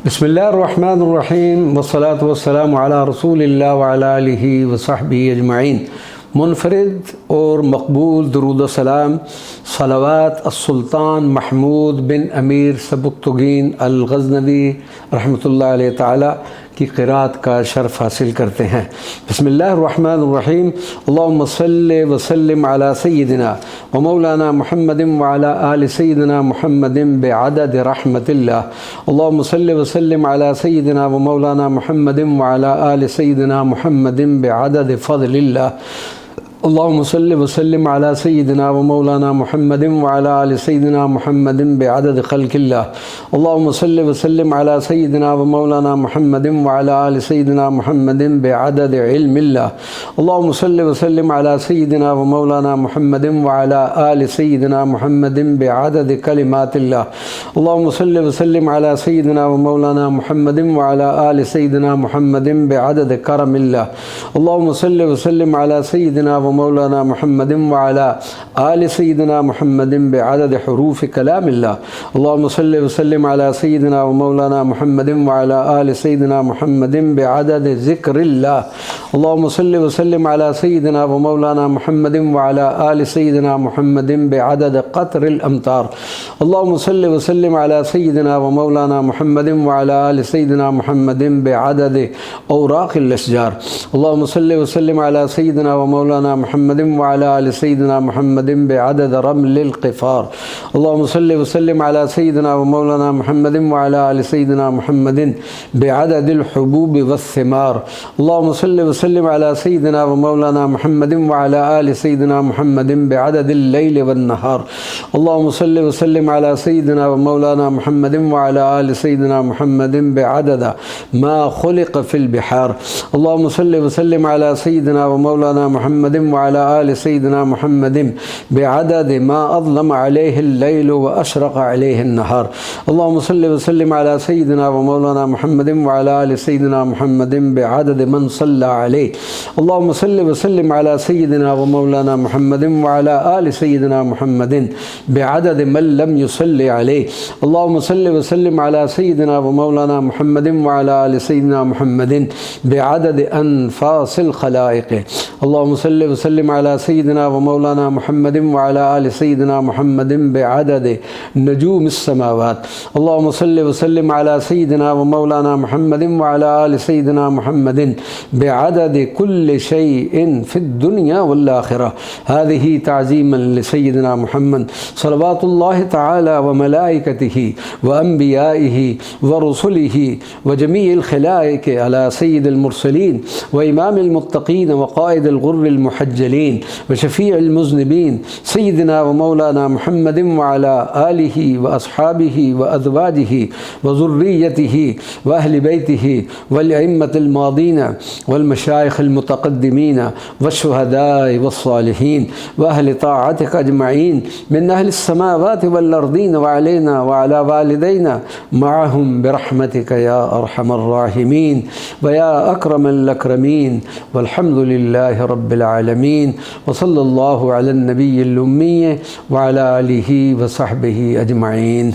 बिस्मिल्लाहिर्रहमानिर्रहीम वस्सलातु वस्सलामु अला रसूलिल्लाह व अला आलिहि व सहबिहि अजमईन। मुनफरिद और मकबूल दुरूद व सलाम सलावत अस्सुल्तान महमूद बिन अमीर सबुक्तगीन अल गज़नवी रहमतुल्लाह अलैहि ताला की क़िरात का शर्फ़ हासिल करते हैं। बिस्मिल्लाहिर्रहमानिर्रहीम। अल्लाहुम्मा सल्लि व सल्लिम अला सय्यिदिना व मौलाना मुहम्मदिन व अला आलि सय्यिदिना मुहम्मदिन बिअदद रहमतिल्लाह। अल्लाहुम्मा सल्लि व सल्लिम अला सय्यिदिना व मौलाना मुहम्मदिन व अला आलि सय्यिदिना मुहम्मदिन बिअदद फ़ज़लिल्लाह। अल्लाहुम्मा सल्लि व सल्लिम अला सय्यिदिना व मौलाना मुहम्मदिन व अला आलि सय्यिदिना मुहम्मदिन बिअदद ख़ल्क़िल्लाह। अल्लाहुम्मा सल्लि व सल्लिम अला सय्यिदिना व मौलाना मुहम्मदिन व अला आलि सय्यिदिना मुहम्मदिन बिअदद इल्मिल्लाह। अल्लाहुम्मा सल्लि व सल्लिम अला सय्यिदिना व मौलाना मुहम्मदिन व अला आलि सय्यिदिना मुहम्मदिन बिअदद कलिमातिल्लाह। अल्लाहुम्मा सल्लि व सल्लिम अला सय्यिदिना व मौलाना मुहम्मदिन व अला आलि सय्यिदिना मुहम्मदिन बिअदद करमिल्लाह। अल्लाहुम्मा सल्लि व सल्लिम अला सय्यिदिना व मौलाना मुहम्मदिन व अला आलि सय्यिदिना मुहम्मदिन बिअदद हुरूफ़ कलामिल्लाह। अल्लाहुम्मा सल्लि व सल्लिम अला सय्यिदिना व मौलाना मुहम्मदिन व अला आलि सय्यिदिना मुहम्मदिन बिअदद ज़िक्रिल्लाह। अल्लाहुम्मा सल्लि व सल्लिम अला सय्यिदिना व मौलाना मुहम्मदिन व अला आलि सय्यिदिना मुहम्मदिन बिअदद क़त्रिल अम्तार। अल्लाहुम्मा सल्लि व सल्लिम अला सय्यिदिना व मौलाना मुहम्मदिन व अला आलि सय्यिदिना मुहम्मदिन बिअदद औराक़िल अशजार। अल्लाहुम्मा सल्लि व सल्लिम अला सय्यिदिना व मौलाना मुहम्मदिन व अला आलि सय्यिदिना मुहम्मदिन बिअदद रमलिल क़िफ़ार। अल्लाहुम्मा सल्लि व सल्लिम अला सय्यिदिना व मौलाना मुहम्मदिन व अला आलि सय्यिदिना मुहम्मदिन बिअददिल हुबूब वस्सिमार। अल्लाहुम्मा सल्लि व सल्लिम अला सय्यिदिना व मौलाना मुहम्मदिन व अला आलि सय्यिदिना मुहम्मदिन बिअददिल लैल वन्नहार। अल्लाहुम्मा सल्लि व सल्लिम अला सय्यिदिना व मौलाना मुहम्मदिन व अला आलि सय्यिदिना मुहम्मदिन बिअदद मा खुलिक़ फ़िल बिहार। अल्लाहुम्मा सल्लि व सल्लिम अला सय्यिदिना व मौलाना मुहम्मदिन व अला आलि सय्यिदिना मुहम्मदिन बिअदद मा अज़लम अलैहिल लैल व अशरक़ अलैहिन नहार। अल्लाहुम्मा सल्लि व सल्लिम अला सय्यिदिना व मौलाना मुहम्मदिन व अला आलि सय्यिदिना मुहम्मदिन बिअदद मन सल्ला अलैहि। अल्लाहुम्मा सल्लि व सल्लिम अला सय्यिदिना व मौलाना मुहम्मदिन व अला आलि सय्यिदिना मुहम्मदिन बिअदद मन लम युसल्लि अलैहि। अल्लाहुम्मा सल्लि व सल्लिम अला सय्यिदिना व मौलाना मुहम्मदिन व अला आलि सय्यिदिना मुहम्मदिन बिअदद अनफासिल खलाइक़। अल्लाहुम्मा सल्लि व सल्लिम अला सय्यिदिना व मौलाना मुहम्मदिन व अला आलि सय्यिदिना मुहम्मदिन बिअदद नजूमिस समावात। अल्लाहुम्मा सल्लि व सल्लिम अला सय्यिदिना व मौलाना मुहम्मदिन व अला आलि सय्यिदिना मुहम्मदिन बिअदद कुल्लि शैइन फ़िद दुनिया वल आखिरह। हाज़िही ताज़ीमन लिसय्यिदिना मुहम्मद सल्लल्लाहु तआला व मलाइकतिही व अंबियाइही व रुसुलिही व जमीइल खलाइक़ अला सय्यिदिल मुरसलीन व इमामिल मुत्तक़ीन व क़ाइदिल गुर्रिल मुहज्जलीन व शफ़ीइल मुज़निबीन सय्यिदिना व मौलाना मुहम्मदिन व अला आलिही व अस्हाबिही व अज़वाजिही व ज़ुर्रिय्यतिही व अहलि बैतिही वल अइम्मतिल मादीन वल मशाइख़िल मुतक़द्दिमीन व शुहदाए व सालिहीन व अहलि ताअतिक अजमईन मिन अहलिस समावाति वल अर्दीन व अलैना व अला वालिदैना मअहुम बिरहमतिक या अरहमर राहिमीन व या अकरमल अकरमीन वल्हम्दुलिल्लाहि रब्बिल आलमीन व सल्लल्लाहु अलन नबिय्यिल उम्मी व अला आलिहि व सहबिहि अजमईन।